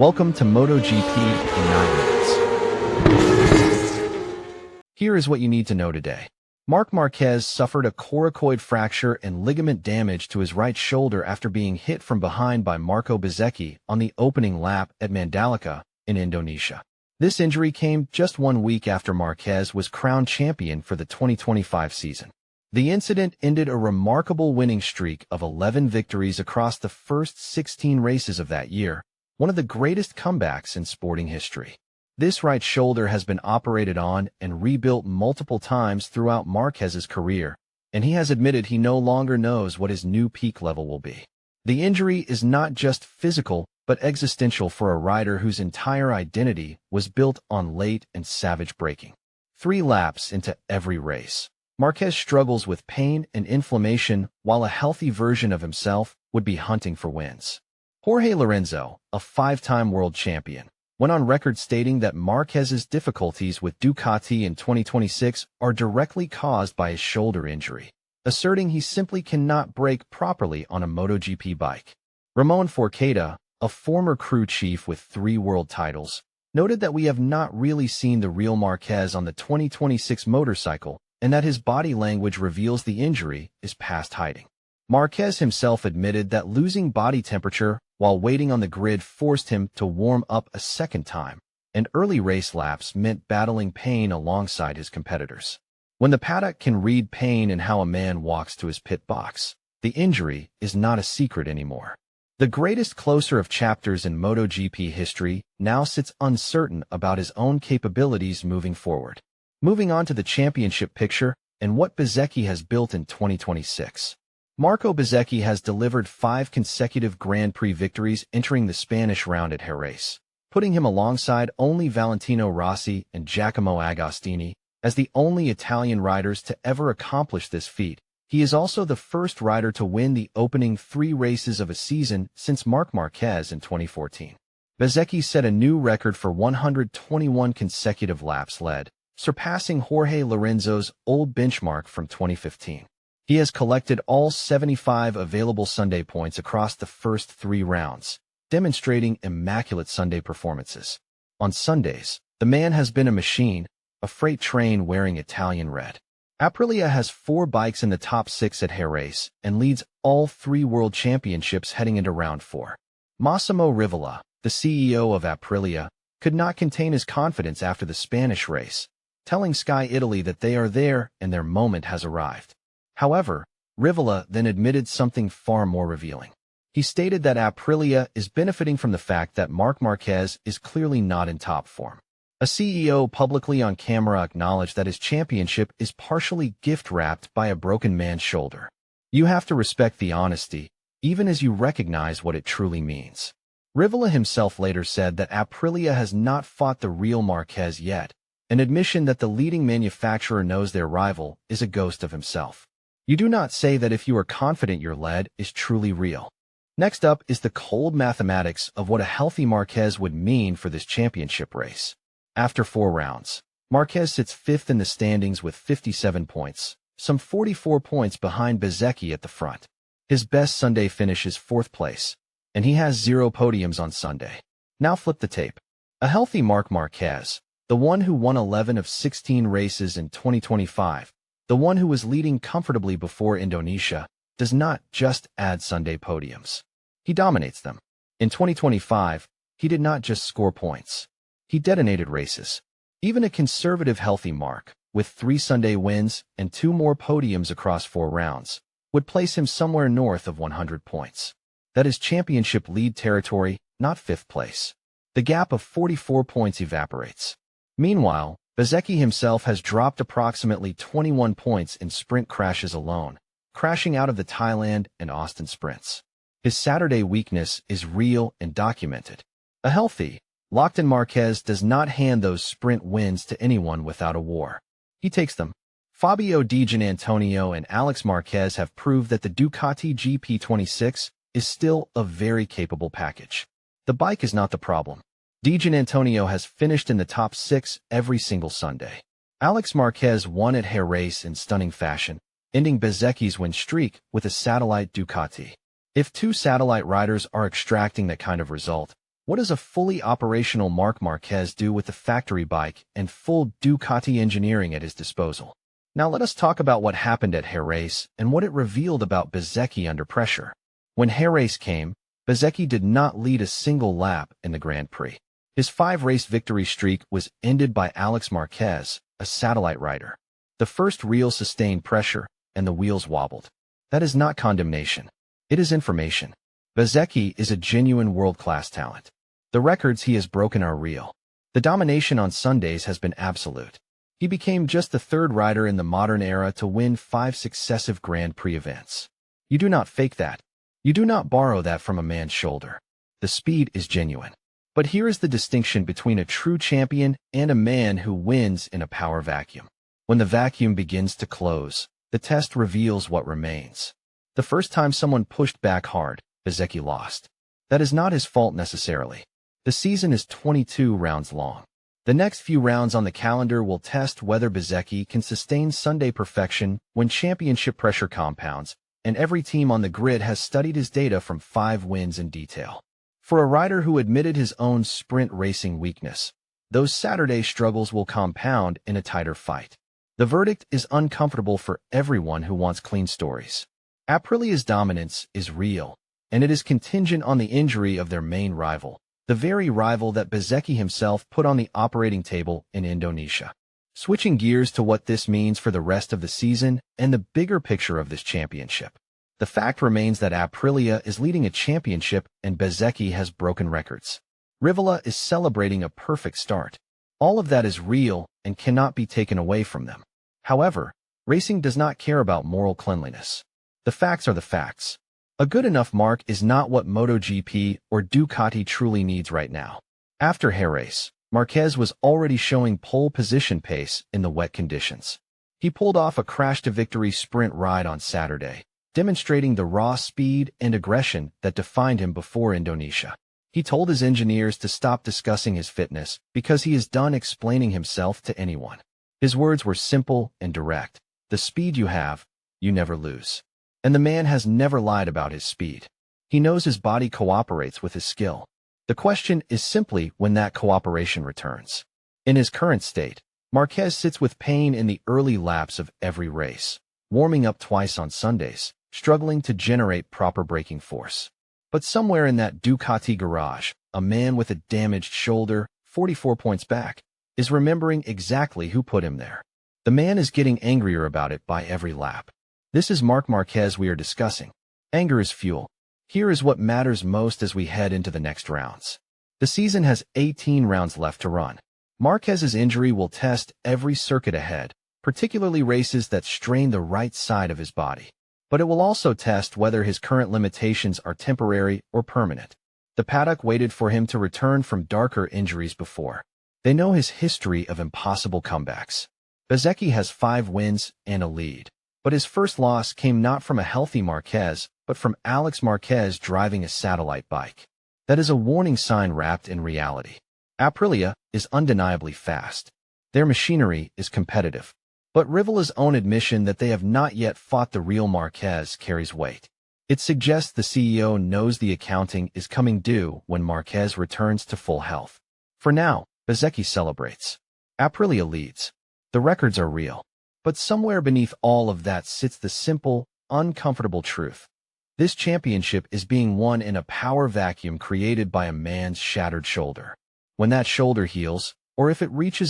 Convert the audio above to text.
Welcome to MotoGP in 9 minutes. Here is what you need to know today. Marc Marquez suffered a coracoid fracture and ligament damage to his right shoulder after being hit from behind by Bezzecchi on the opening lap at Mandalika in Indonesia. This injury came just 1 week after Marquez was crowned champion for the 2025 season. The incident ended a remarkable winning streak of 11 victories across the first 16 races of that year, one of the greatest comebacks in sporting history. This right shoulder has been operated on and rebuilt multiple times throughout Marquez's career, and he has admitted he no longer knows what his new peak level will be. The injury is not just physical, but existential for a rider whose entire identity was built on late and savage braking. 3 laps into every race, Marquez struggles with pain and inflammation, while a healthy version of himself would be hunting for wins. Jorge Lorenzo, a 5-time world champion, went on record stating that Marquez's difficulties with Ducati in 2026 are directly caused by his shoulder injury, asserting he simply cannot brake properly on a MotoGP bike. Ramon Forcada, a former crew chief with 3 world titles, noted that we have not really seen the real Marquez on the 2026 motorcycle and that his body language reveals the injury is past hiding. Marquez himself admitted that losing body temperature while waiting on the grid forced him to warm up a second time, and early race laps meant battling pain alongside his competitors. When the paddock can read pain and how a man walks to his pit box, the injury is not a secret anymore. The greatest closer of chapters in MotoGP history now sits uncertain about his own capabilities moving forward. Moving on to the championship picture and what Bezzecchi has built in 2026. Marco Bezzecchi has delivered 5 consecutive Grand Prix victories entering the Spanish round at Jerez, putting him alongside only Valentino Rossi and Giacomo Agostini as the only Italian riders to ever accomplish this feat. He is also the first rider to win the opening 3 races of a season since Marc Marquez in 2014. Bezzecchi set a new record for 121 consecutive laps led, surpassing Jorge Lorenzo's old benchmark from 2015. He has collected all 75 available Sunday points across the first 3 rounds, demonstrating immaculate Sunday performances. On Sundays, the man has been a machine, a freight train wearing Italian red. Aprilia has 4 bikes in the top 6 at Jerez and leads all 3 world championships heading into round 4. Massimo Rivola, the CEO of Aprilia, could not contain his confidence after the Spanish race, telling Sky Italy that they are there and their moment has arrived. However, Rivola then admitted something far more revealing. He stated that Aprilia is benefiting from the fact that Marc Marquez is clearly not in top form. A CEO publicly on camera acknowledged that his championship is partially gift-wrapped by a broken man's shoulder. You have to respect the honesty, even as you recognize what it truly means. Rivola himself later said that Aprilia has not fought the real Marquez yet, an admission that the leading manufacturer knows their rival is a ghost of himself. You do not say that if you are confident your lead is truly real. Next up is the cold mathematics of what a healthy Marquez would mean for this championship race. After 4 rounds, Marquez sits 5th in the standings with 57 points, some 44 points behind Bezzecchi at the front. His best Sunday finish is 4th place, and he has 0 podiums on Sunday. Now flip the tape. A healthy Marc Marquez, the one who won 11 of 16 races in 2025, the one who was leading comfortably before Indonesia, does not just add Sunday podiums. He dominates them. In 2025, he did not just score points. He detonated races. Even a conservative healthy Marc, with 3 Sunday wins and 2 more podiums across 4 rounds, would place him somewhere north of 100 points. That is championship lead territory, not 5th place. The gap of 44 points evaporates. Meanwhile, Bezzecchi himself has dropped approximately 21 points in sprint crashes alone, crashing out of the Thailand and Austin sprints. His Saturday weakness is real and documented. A healthy, locked-in Marquez does not hand those sprint wins to anyone without a war. He takes them. Fabio Di Giannantonio and Alex Marquez have proved that the Ducati GP26 is still a very capable package. The bike is not the problem. Di Giannantonio has finished in the top 6 every single Sunday. Alex Marquez won at Jerez in stunning fashion, ending Bezzecchi's win streak with a satellite Ducati. If 2 satellite riders are extracting that kind of result, What does a fully operational Marc Marquez do with the factory bike and full Ducati engineering at his disposal? Now let us talk about what happened at Jerez and what it revealed about Bezzecchi under pressure. When Jerez came, Bezzecchi did not lead a single lap in the Grand Prix. His 5-race victory streak was ended by Marc Marquez, a satellite rider. The first real sustained pressure, and the wheels wobbled. That is not condemnation. It is information. Bezzecchi is a genuine world-class talent. The records he has broken are real. The domination on Sundays has been absolute. He became just the 3rd rider in the modern era to win 5 successive Grand Prix events. You do not fake that. You do not borrow that from a man's shoulder. The speed is genuine. But here is the distinction between a true champion and a man who wins in a power vacuum. When the vacuum begins to close, the test reveals what remains. The first time someone pushed back hard, Bezzecchi lost. That is not his fault necessarily. The season is 22 rounds long. The next few rounds on the calendar will test whether Bezzecchi can sustain Sunday perfection when championship pressure compounds, and every team on the grid has studied his data from 5 wins in detail. For a rider who admitted his own sprint racing weakness, those Saturday struggles will compound in a tighter fight. The verdict is uncomfortable for everyone who wants clean stories. Aprilia's dominance is real, and it is contingent on the injury of their main rival, the very rival that Bezzecchi himself put on the operating table in Indonesia. Switching gears to what this means for the rest of the season and the bigger picture of this championship. The fact remains that Aprilia is leading a championship and Bezzecchi has broken records. Rivola is celebrating a perfect start. All of that is real and cannot be taken away from them. However, racing does not care about moral cleanliness. The facts are the facts. A good enough mark is not what MotoGP or Ducati truly needs right now. After Jerez, Marquez was already showing pole position pace in the wet conditions. He pulled off a crash-to-victory sprint ride on Saturday, demonstrating the raw speed and aggression that defined him before Indonesia. He told his engineers to stop discussing his fitness because he is done explaining himself to anyone. His words were simple and direct. The speed you have, you never lose. And the man has never lied about his speed. He knows his body cooperates with his skill. The question is simply when that cooperation returns. In his current state, Marquez sits with pain in the early laps of every race, warming up twice on Sundays, struggling to generate proper braking force. But somewhere in that Ducati garage, a man with a damaged shoulder, 44 points back, is remembering exactly who put him there. The man is getting angrier about it by every lap. This is Marc Marquez we are discussing. Anger is fuel. Here is what matters most as we head into the next rounds. The season has 18 rounds left to run. Marquez's injury will test every circuit ahead, particularly races that strain the right side of his body. But it will also test whether his current limitations are temporary or permanent. The paddock waited for him to return from darker injuries before. They know his history of impossible comebacks. Bezzecchi has 5 wins and a lead. But his first loss came not from a healthy Marquez, but from Marc Marquez driving a satellite bike. That is a warning sign wrapped in reality. Aprilia is undeniably fast. Their machinery is competitive. But Rivola's own admission that they have not yet fought the real Marquez carries weight. It suggests the CEO knows the accounting is coming due when Marquez returns to full health. For now, Bezzecchi celebrates. Aprilia leads. The records are real. But somewhere beneath all of that sits the simple, uncomfortable truth. This championship is being won in a power vacuum created by a man's shattered shoulder. When that shoulder heals, or if it reaches a